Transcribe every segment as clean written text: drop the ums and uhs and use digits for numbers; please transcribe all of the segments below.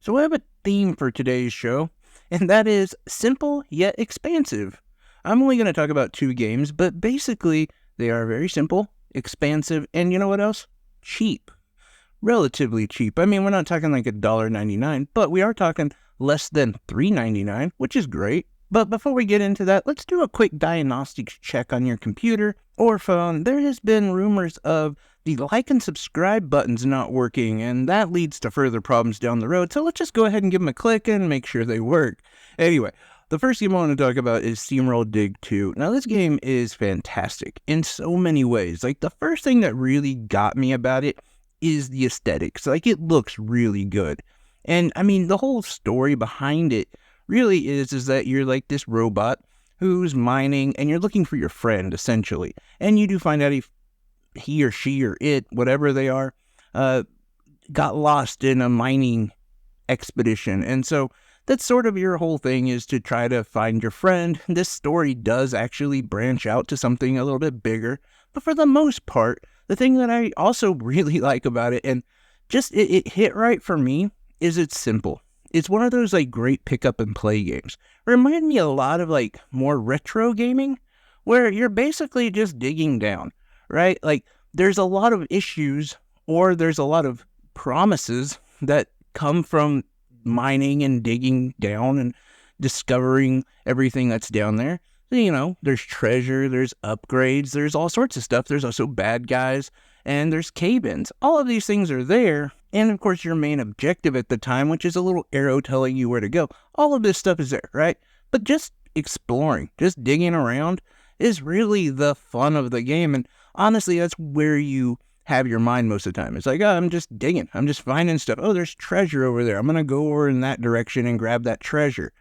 So I have a theme for today's show, and that is simple yet expansive. I'm only going to talk about two games, but basically they are very simple, expansive, and you know what else? Cheap. Relatively cheap. I mean, we're not talking like $1.99, but we are talking less than $3.99, which is great. But before we get into that, let's do a quick diagnostics check on your computer or phone. There has been rumors of the like and subscribe buttons not working, and that leads to further problems down the road. So let's just go ahead and give them a click and make sure they work. Anyway, the first game I want to talk about is Steamworld Dig 2. Now, this game is fantastic in so many ways. Like, the first thing that really got me about it is the aesthetics. Like, it looks really good. And, I mean, the whole story behind it really is that you're like this robot who's mining, and you're looking for your friend, essentially. And you do find out if he or she or it, whatever they are, got lost in a mining expedition. And so that's sort of your whole thing, is to try to find your friend. This story does actually branch out to something a little bit bigger. But for the most part, the thing that I also really like about it, and just it hit right for me, is it's simple. It's one of those like great pick up and play games. Remind me a lot of like more retro gaming, where you're basically just digging down, right? Like, there's a lot of issues, or there's a lot of promises that come from mining and digging down and discovering everything that's down there. You know, there's treasure, there's upgrades, there's all sorts of stuff. There's also bad guys, and there's cave-ins. All of these things are there. And of course, your main objective at the time, which is a little arrow telling you where to go. All of this stuff is there, right? But just exploring, just digging around is really the fun of the game. And honestly, that's where you have your mind most of the time. It's like, oh, I'm just digging. I'm just finding stuff. Oh, there's treasure over there. I'm going to go over in that direction and grab that treasure.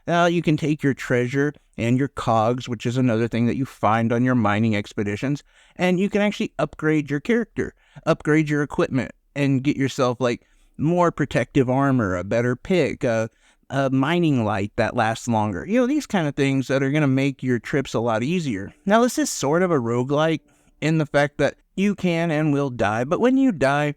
Now, you can take your treasure and your cogs, which is another thing that you find on your mining expeditions, and you can actually upgrade your character, upgrade your equipment, and get yourself like more protective armor, a better pick, a mining light that lasts longer. You know, these kind of things that are going to make your trips a lot easier. Now, this is sort of a roguelike in the fact that you can and will die, but when you die,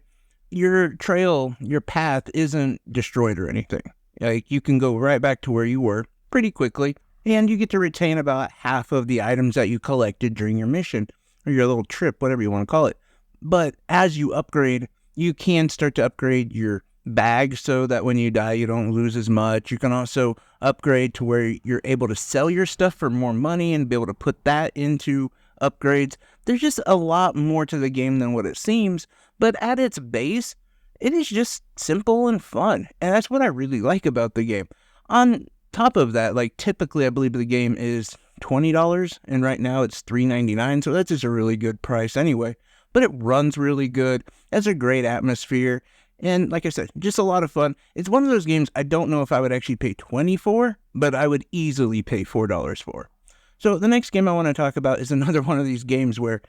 your trail, your path isn't destroyed or anything. Like, you can go right back to where you were pretty quickly, and you get to retain about half of the items that you collected during your mission, or your little trip, whatever you want to call it. But as you upgrade, you can start to upgrade your bag so that when you die, you don't lose as much. You can also upgrade to where you're able to sell your stuff for more money and be able to put that into upgrades. There's just a lot more to the game than what it seems, but at its base, it is just simple and fun, and that's what I really like about the game. On top of that, like, typically I believe the game is $20, and right now it's $3.99, so that's just a really good price anyway. But it runs really good, has a great atmosphere, and like I said, just a lot of fun. It's one of those games I don't know if I would actually pay $20 for, but I would easily pay $4 for. So the next game I want to talk about is another one of these games where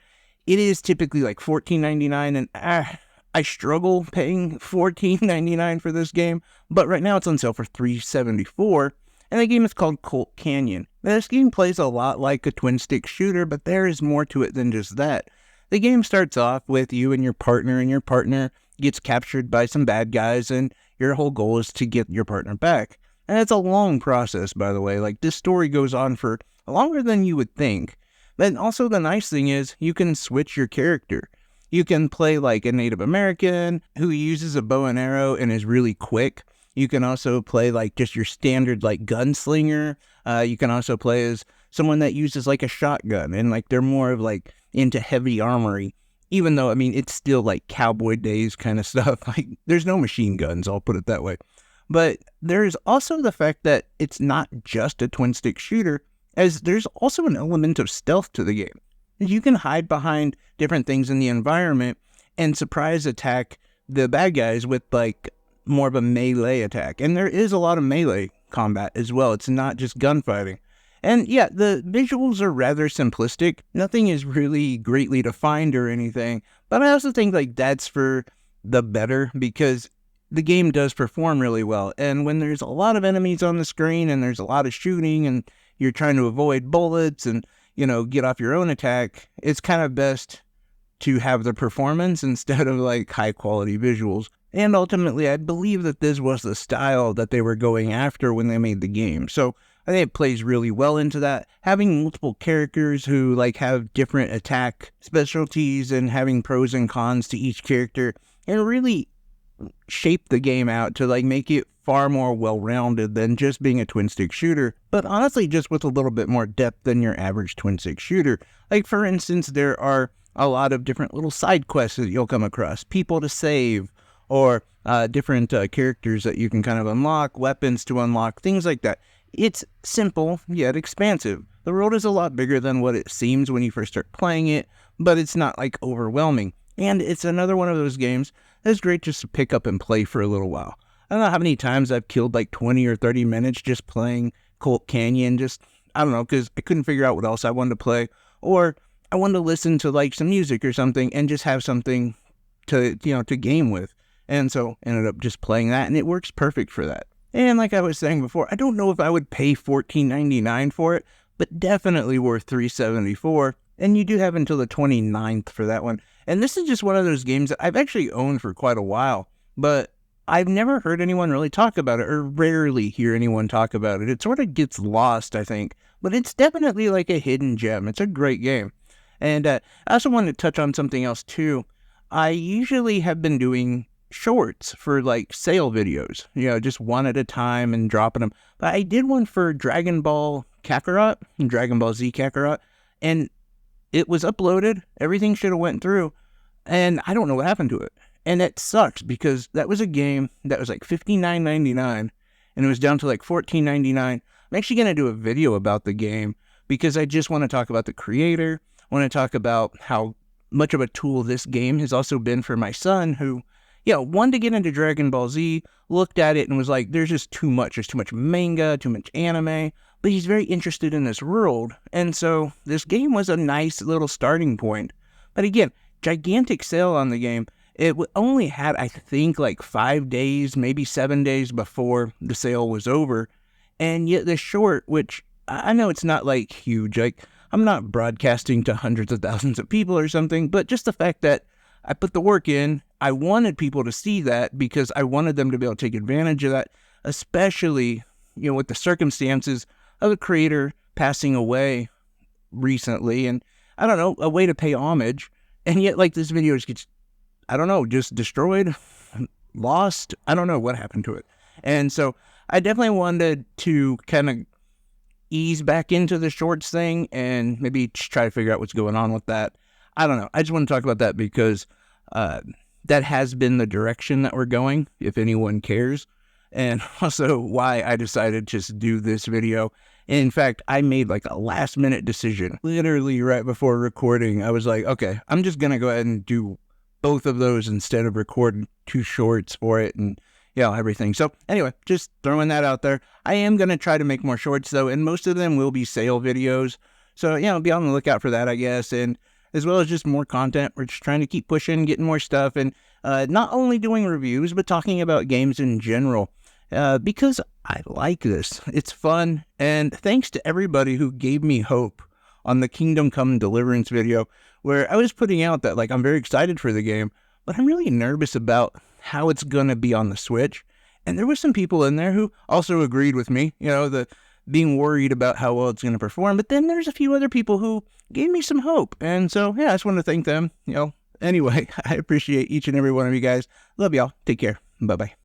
it is typically like $14.99, and I struggle paying $14.99 for this game, but right now it's on sale for $3.74, and the game is called Colt Canyon. Now, this game plays a lot like a twin-stick shooter, but there is more to it than just that. The game starts off with you and your partner gets captured by some bad guys, and your whole goal is to get your partner back. And it's a long process, by the way. Like, this story goes on for longer than you would think. But also the nice thing is you can switch your character. You can play like a Native American who uses a bow and arrow and is really quick. You can also play like just your standard like gunslinger. You can also play as someone that uses like a shotgun, and like they're more of like into heavy armory. Even though, I mean, it's still like cowboy days kind of stuff. Like, there's no machine guns, I'll put it that way. But there's also the fact that it's not just a twin stick shooter, as there's also an element of stealth to the game. You can hide behind different things in the environment and surprise attack the bad guys with like more of a melee attack. And there is a lot of melee combat as well. It's not just gunfighting. And yeah, the visuals are rather simplistic. Nothing is really greatly defined or anything. But I also think like that's for the better, because the game does perform really well. And when there's a lot of enemies on the screen and there's a lot of shooting and you're trying to avoid bullets and, you know, get off your own attack, it's kind of best to have the performance instead of like high quality visuals. And ultimately, I believe that this was the style that they were going after when they made the game. So I think it plays really well into that. Having multiple characters who like have different attack specialties and having pros and cons to each character, and really shape the game out to like make it far more well-rounded than just being a twin-stick shooter, but honestly just with a little bit more depth than your average twin-stick shooter. Like for instance, there are a lot of different little side quests that you'll come across, people to save, or different characters that you can kind of unlock, weapons to unlock, things like that. It's simple yet expansive. The world is a lot bigger than what it seems when you first start playing it, but it's not like overwhelming. And it's another one of those games that's great just to pick up and play for a little while. I don't know how many times I've killed like 20 or 30 minutes just playing Colt Canyon, I don't know, because I couldn't figure out what else I wanted to play, or I wanted to listen to like some music or something and just have something to game with. And so ended up just playing that, and it works perfect for that. And like I was saying before, I don't know if I would pay $14.99 for it, but definitely worth $3.74. And you do have until the 29th for that one. And this is just one of those games that I've actually owned for quite a while, but I've never heard anyone really talk about it, or rarely hear anyone talk about it. It sort of gets lost, I think, but it's definitely like a hidden gem. It's a great game. And I also wanted to touch on something else too. I usually have been doing shorts for like sale videos, just one at a time and dropping them. But I did one for Dragon Ball Kakarot, Dragon Ball Z Kakarot, and it was uploaded. Everything should have went through, and I don't know what happened to it. And that sucks because that was a game that was like $59.99, and it was down to like $14.99. I'm actually going to do a video about the game because I just want to talk about the creator. I want to talk about how much of a tool this game has also been for my son, who wanted to get into Dragon Ball Z, looked at it and was like, there's just too much. There's too much manga, too much anime, but he's very interested in this world. And so this game was a nice little starting point. But again, gigantic sale on the game. It only had, I think, like 5 days, maybe 7 days before the sale was over. And yet the short, which I know it's not like huge, like I'm not broadcasting to hundreds of thousands of people or something, but just the fact that I put the work in, I wanted people to see that because I wanted them to be able to take advantage of that, especially, with the circumstances of the creator passing away recently, and I don't know, a way to pay homage. And yet, like, this video gets, I don't know, just destroyed, lost. I don't know what happened to it. And so I definitely wanted to kind of ease back into the shorts thing and maybe try to figure out what's going on with that. I don't know. I just want to talk about that because that has been the direction that we're going, if anyone cares. And also why I decided to just do this video. In fact, I made like a last minute decision, literally right before recording. I was like, okay, I'm just going to go ahead and do both of those instead of recording 2 shorts for it and everything. So anyway, just throwing that out there. I am going to try to make more shorts though, and most of them will be sale videos. So, be on the lookout for that, I guess. And as well as just more content. We're just trying to keep pushing, getting more stuff, and not only doing reviews, but talking about games in general. Because I like this. It's fun, and thanks to everybody who gave me hope on the Kingdom Come Deliverance video, where I was putting out that, like, I'm very excited for the game, but I'm really nervous about how it's going to be on the Switch. And there were some people in there who also agreed with me, the being worried about how well it's going to perform. But then there's a few other people who gave me some hope. And so, I just want to thank them. Anyway, I appreciate each and every one of you guys. Love y'all. Take care. Bye-bye.